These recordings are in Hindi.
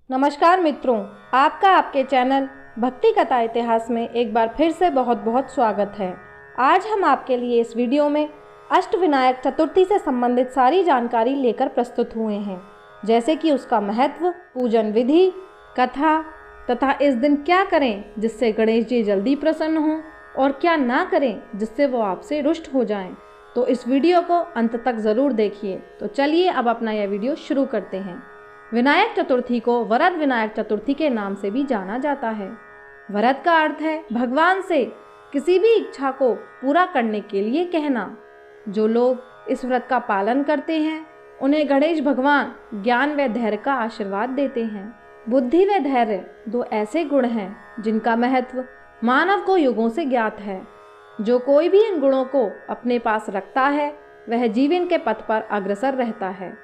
नमस्कार मित्रों, आपका आपके चैनल भक्ति कथा इतिहास में एक बार फिर से बहुत बहुत स्वागत है। आज हम आपके लिए इस वीडियो में अष्टविनायक चतुर्थी से संबंधित सारी जानकारी लेकर प्रस्तुत हुए हैं, जैसे कि उसका महत्व, पूजन विधि, कथा तथा इस दिन क्या करें जिससे गणेश जी जल्दी प्रसन्न हों और क्या ना करें जिससे वो आपसे रुष्ट हो जाएं। तो इस वीडियो को अंत तक ज़रूर देखिए। तो चलिए अब अपना यह वीडियो शुरू करते हैं। विनायक चतुर्थी को वरद विनायक चतुर्थी के नाम से भी जाना जाता है। वरद का अर्थ है भगवान से किसी भी इच्छा को पूरा करने के लिए कहना। जो लोग इस व्रत का पालन करते हैं उन्हें गणेश भगवान ज्ञान व धैर्य का आशीर्वाद देते हैं। बुद्धि व धैर्य दो ऐसे गुण हैं जिनका महत्व मानव को युगों से ज्ञात है। जो कोई भी इन गुणों को अपने पास रखता है वह जीवन के पथ पर अग्रसर रहता है।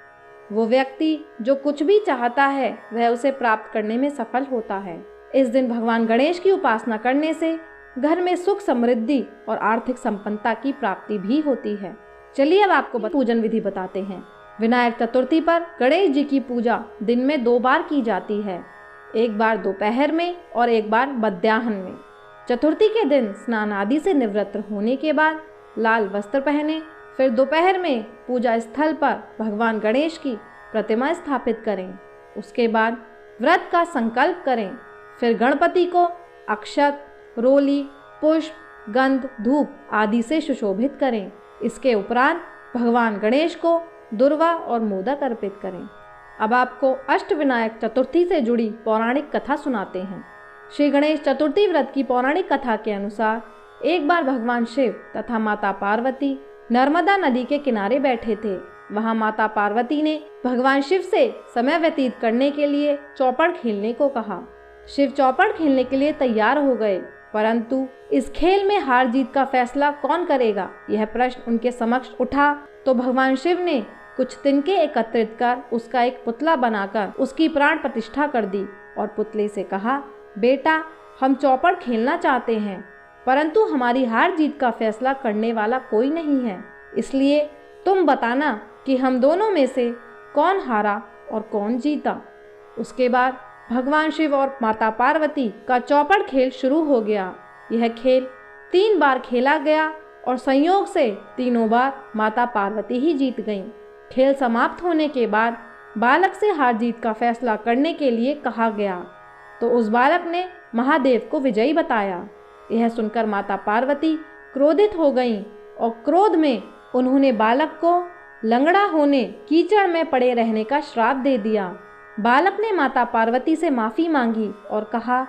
वो व्यक्ति जो कुछ भी चाहता है वह उसे प्राप्त करने में सफल होता है। इस दिन भगवान गणेश की उपासना करने से घर में सुख, समृद्धि और आर्थिक संपन्नता की प्राप्ति भी होती है। चलिए अब आपको पूजन विधि बताते हैं। विनायक चतुर्थी पर गणेश जी की पूजा दिन में 2 बार की जाती है, एक बार दोपहर में और एक बार मध्याह्न में। चतुर्थी के दिन स्नान आदि से निवृत्त होने के बाद लाल वस्त्र पहने, फिर दोपहर में पूजा स्थल पर भगवान गणेश की प्रतिमा स्थापित करें। उसके बाद व्रत का संकल्प करें। फिर गणपति को अक्षत, रोली, पुष्प, गंध, धूप आदि से सुशोभित करें। इसके उपरांत भगवान गणेश को दुर्वा और मोदक अर्पित करें। अब आपको अष्टविनायक चतुर्थी से जुड़ी पौराणिक कथा सुनाते हैं। श्री गणेश चतुर्थी व्रत की पौराणिक कथा के अनुसार एक बार भगवान शिव तथा माता पार्वती नर्मदा नदी के किनारे बैठे थे। वहां माता पार्वती ने भगवान शिव से समय व्यतीत करने के लिए चौपड़ खेलने को कहा। शिव चौपड़ खेलने के लिए तैयार हो गए, परंतु इस खेल में हार जीत का फैसला कौन करेगा, यह प्रश्न उनके समक्ष उठा। तो भगवान शिव ने कुछ तिनके एकत्रित कर उसका एक पुतला बनाकर उसकी प्राण प्रतिष्ठा कर दी और पुतले से कहा, बेटा, हम चौपड़ खेलना चाहते हैं, परंतु हमारी हार जीत का फैसला करने वाला कोई नहीं है, इसलिए तुम बताना कि हम दोनों में से कौन हारा और कौन जीता। उसके बाद भगवान शिव और माता पार्वती का चौपड़ खेल शुरू हो गया। यह खेल 3 बार खेला गया और संयोग से तीनों बार माता पार्वती ही जीत गईं। खेल समाप्त होने के बाद बालक से हार जीत का फैसला करने के लिए कहा गया, तो उस बालक ने महादेव को विजयी बताया। यह सुनकर माता पार्वती क्रोधित हो गईं और क्रोध में उन्होंने बालक को लंगड़ा होने, कीचड़ में पड़े रहने का श्राप दे दिया। बालक ने माता पार्वती से माफ़ी मांगी और कहा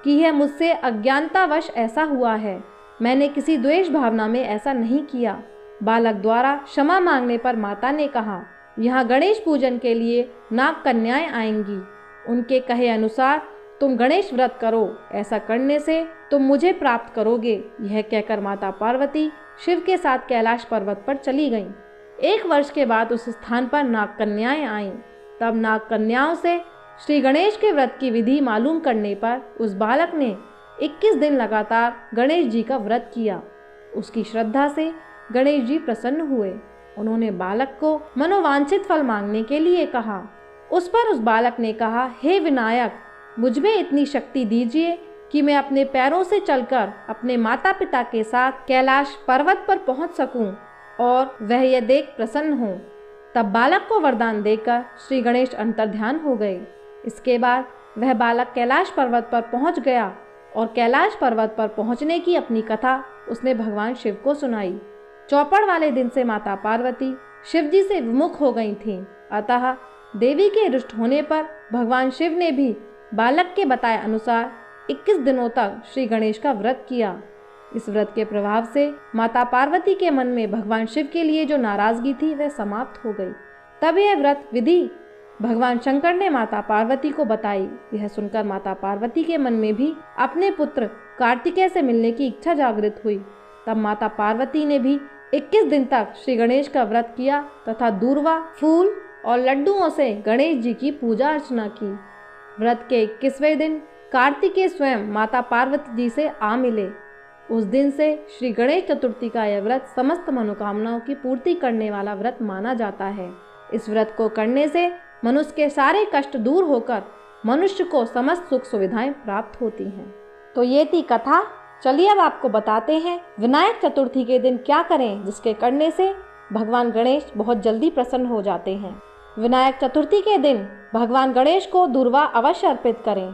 कि यह मुझसे अज्ञानतावश ऐसा हुआ है, मैंने किसी द्वेष भावना में ऐसा नहीं किया। बालक द्वारा क्षमा मांगने पर माता ने कहा, यहाँ गणेश पूजन के लिए नाग कन्याएं आएंगी, उनके कहे अनुसार तुम गणेश व्रत करो, ऐसा करने से तुम मुझे प्राप्त करोगे। यह कहकर माता पार्वती शिव के साथ कैलाश पर्वत पर चली गईं। 1 वर्ष के बाद उस स्थान पर नाग कन्याएं आईं। तब नाग कन्याओं से श्री गणेश के व्रत की विधि मालूम करने पर उस बालक ने 21 दिन लगातार गणेश जी का व्रत किया। उसकी श्रद्धा से गणेश जी प्रसन्न हुए। उन्होंने बालक को मनोवांछित फल मांगने के लिए कहा। उस पर उस बालक ने कहा, हे विनायक, मुझ में इतनी शक्ति दीजिए कि मैं अपने पैरों से चलकर अपने माता पिता के साथ कैलाश पर्वत पर पहुंच सकूं और वह यह देख प्रसन्न हों। तब बालक को वरदान देकर श्री गणेश अंतर्ध्यान हो गए। इसके बाद वह बालक कैलाश पर्वत पर पहुंच गया और कैलाश पर्वत पर पहुंचने की अपनी कथा उसने भगवान शिव को सुनाई। चौपड़ वाले दिन से माता पार्वती शिव जी से विमुख हो गई थीं। अतः देवी के रुष्ट होने पर भगवान शिव ने भी बालक के बताए अनुसार 21 दिनों तक श्री गणेश का व्रत किया। इस व्रत के प्रभाव से माता पार्वती के मन में भगवान शिव के लिए जो नाराजगी थी वह समाप्त हो गई। तब यह व्रत विधि भगवान शंकर ने माता पार्वती को बताई। यह सुनकर माता पार्वती के मन में भी अपने पुत्र कार्तिकेय से मिलने की इच्छा जागृत हुई। तब माता पार्वती ने भी 21 दिन तक श्री गणेश का व्रत किया तथा दूर्वा, फूल और लड्डुओं से गणेश जी की पूजा अर्चना की। व्रत के 21वें दिन कार्तिकेय स्वयं माता पार्वती जी से आ मिले। उस दिन से श्री गणेश चतुर्थी का यह व्रत समस्त मनोकामनाओं की पूर्ति करने वाला व्रत माना जाता है। इस व्रत को करने से मनुष्य के सारे कष्ट दूर होकर मनुष्य को समस्त सुख सुविधाएं प्राप्त होती हैं। तो ये थी कथा। चलिए अब आपको बताते हैं विनायक चतुर्थी के दिन क्या करें जिसके करने से भगवान गणेश बहुत जल्दी प्रसन्न हो जाते हैं। विनायक चतुर्थी के दिन भगवान गणेश को दूर्वा अवश्य अर्पित करें।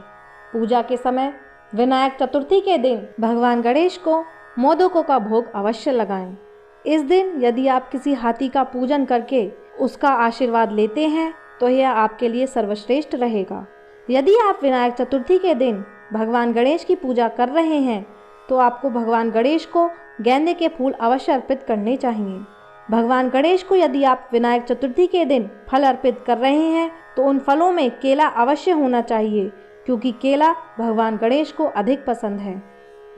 पूजा के समय विनायक चतुर्थी के दिन भगवान गणेश को मोदकों का भोग अवश्य लगाएं। इस दिन यदि आप किसी हाथी का पूजन करके उसका आशीर्वाद लेते हैं तो यह आपके लिए सर्वश्रेष्ठ रहेगा। यदि आप विनायक चतुर्थी के दिन भगवान गणेश की पूजा कर रहे हैं तो आपको भगवान गणेश को गेंदे के फूल अवश्य अर्पित करने चाहिए। भगवान गणेश को यदि आप विनायक चतुर्थी के दिन फल अर्पित कर रहे हैं तो उन फलों में केला अवश्य होना चाहिए, क्योंकि केला भगवान गणेश को अधिक पसंद है।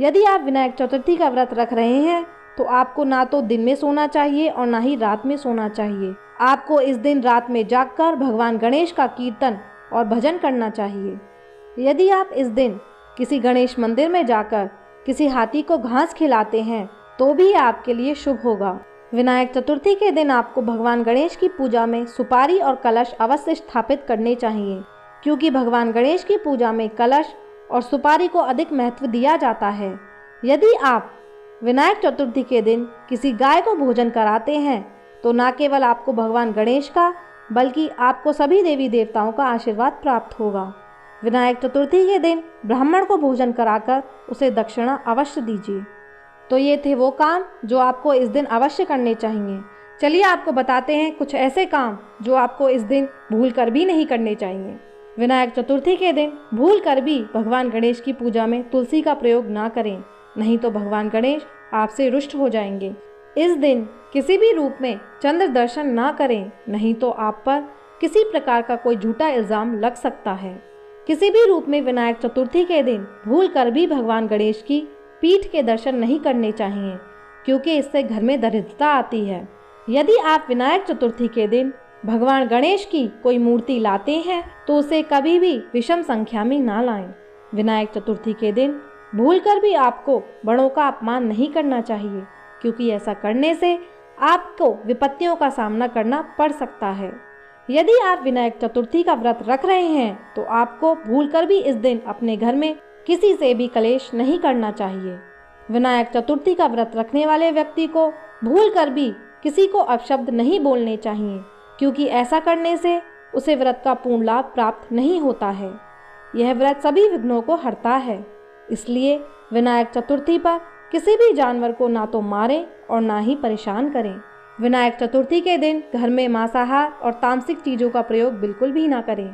यदि आप विनायक चतुर्थी का व्रत रख रहे हैं तो आपको ना तो दिन में सोना चाहिए और ना ही रात में सोना चाहिए। आपको इस दिन रात में जागकर भगवान गणेश का कीर्तन और भजन करना चाहिए। यदि आप इस दिन किसी गणेश मंदिर में जाकर किसी हाथी को घास खिलाते हैं तो भी आपके लिए शुभ होगा। विनायक चतुर्थी के दिन आपको भगवान गणेश की पूजा में सुपारी और कलश अवश्य स्थापित करने चाहिए, क्योंकि भगवान गणेश की पूजा में कलश और सुपारी को अधिक महत्व दिया जाता है। यदि आप विनायक चतुर्थी के दिन किसी गाय को भोजन कराते हैं तो न केवल आपको भगवान गणेश का बल्कि आपको सभी देवी देवताओं का आशीर्वाद प्राप्त होगा। विनायक चतुर्थी के दिन ब्राह्मण को भोजन कराकर उसे दक्षिणा अवश्य दीजिए। तो ये थे वो काम जो आपको इस दिन अवश्य करने चाहिए। चलिए आपको बताते हैं कुछ ऐसे काम जो आपको इस दिन भूल कर भी नहीं करने चाहिए। विनायक चतुर्थी के दिन भूल कर भी भगवान गणेश की पूजा में तुलसी का प्रयोग ना करें, नहीं तो भगवान गणेश आपसे रुष्ट हो जाएंगे। इस दिन किसी भी रूप में चंद्र दर्शन ना करें, नहीं तो आप पर किसी प्रकार का कोई झूठा इल्जाम लग सकता है। किसी भी रूप में विनायक चतुर्थी के दिन भूल कर भी भगवान गणेश की पीठ के दर्शन नहीं करने चाहिए, क्योंकि इससे घर में दरिद्रता आती है। यदि आप विनायक चतुर्थी के दिन भगवान गणेश की कोई मूर्ति लाते हैं तो उसे कभी भी विषम संख्या में ना लाएं। विनायक चतुर्थी के दिन भूल कर भी आपको बड़ों का अपमान नहीं करना चाहिए, क्योंकि ऐसा करने से आपको विपत्तियों का सामना करना पड़ सकता है। यदि आप विनायक चतुर्थी का व्रत रख रहे हैं तो आपको भूलकर भी इस दिन अपने घर में किसी से भी कलेश नहीं करना चाहिए। विनायक चतुर्थी का व्रत रखने वाले व्यक्ति को भूलकर भी किसी को अपशब्द नहीं बोलने चाहिए, क्योंकि ऐसा करने से उसे व्रत का पूर्ण लाभ प्राप्त नहीं होता है। यह व्रत सभी विघ्नों को हरता है। इसलिए विनायक चतुर्थी पर किसी भी जानवर को ना तो मारें और ना ही परेशान करें। विनायक चतुर्थी के दिन घर में मांसाहार और तामसिक चीज़ों का प्रयोग बिल्कुल भी ना करें।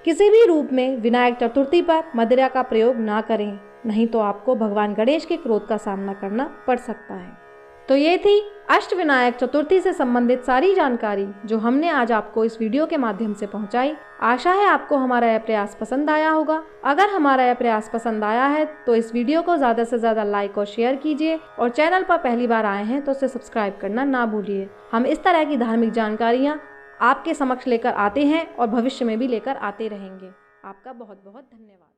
किसी भी रूप में विनायक चतुर्थी पर मदिरा का प्रयोग ना करें, नहीं तो आपको भगवान गणेश के क्रोध का सामना करना पड़ सकता है। तो ये थी अष्टविनायक चतुर्थी से संबंधित सारी जानकारी जो हमने आज आपको इस वीडियो के माध्यम से पहुंचाई। आशा है आपको हमारा यह प्रयास पसंद आया होगा। अगर हमारा यह प्रयास पसंद आया है तो इस वीडियो को ज़्यादा से ज़्यादा लाइक और शेयर कीजिए, और चैनल पर पहली बार आए हैं तो उसे सब्सक्राइब करना ना भूलिए। हम इस तरह की धार्मिक जानकारियाँ आपके समक्ष लेकर आते हैं और भविष्य में भी लेकर आते रहेंगे। आपका बहुत बहुत धन्यवाद।